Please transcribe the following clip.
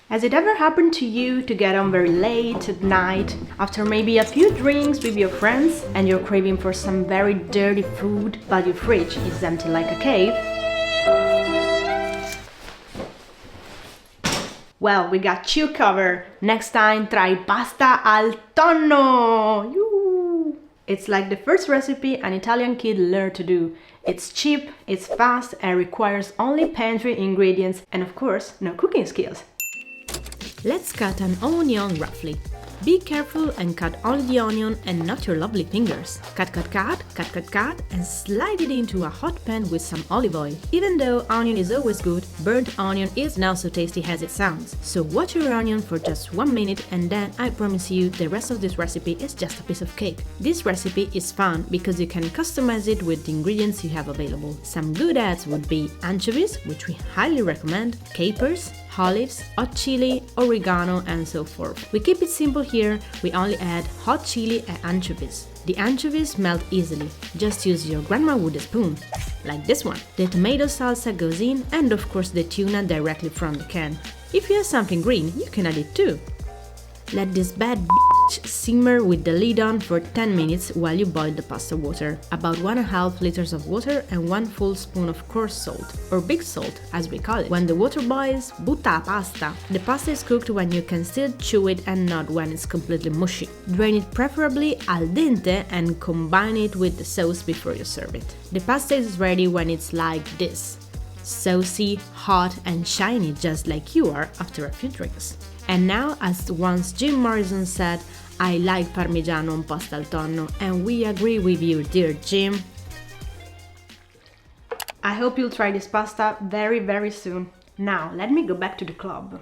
Has it ever happened to you to get home very late at night, after maybe a few drinks with your friends, and you're craving for some very dirty food, but your fridge is empty like a cave? Well, we got you covered. Next time, try pasta al tonno! Yoo! It's like the first recipe an Italian kid learned to do. It's cheap, it's fast, and requires only pantry ingredients and of course, no cooking skills. Let's cut an onion roughly. Be careful and cut only the onion and not your lovely fingers. Cut, and slide it into a hot pan with some olive oil. Even though onion is always good, burnt onion is not so tasty as it sounds. So watch your onion for just 1 minute and then I promise you the rest of this recipe is just a piece of cake. This recipe is fun because you can customize it with the ingredients you have available. Some good adds would be anchovies, which we highly recommend, capers, olives, hot chili, oregano, and so forth. We keep it simple here, we only add hot chili and anchovies. The anchovies melt easily, just use your grandma wooden spoon, like this one. The tomato salsa goes in, and of course the tuna directly from the can. If you have something green, you can add it too. Let this bad bitch simmer with the lid on for 10 minutes while you boil the pasta water. About 1.5 liters of water and 1 full spoon of coarse salt, or big salt as we call it. When the water boils, butta pasta. The pasta is cooked when you can still chew it and not when it's completely mushy. Drain it preferably al dente and combine it with the sauce before you serve it. The pasta is ready when it's like this. Saucy, hot and shiny just like you are after a few drinks. And now, as once Jim Morrison said, I like Parmigiano on pasta al tonno, and we agree with you, dear Jim. I hope you'll try this pasta very soon. Now, let me go back to the club.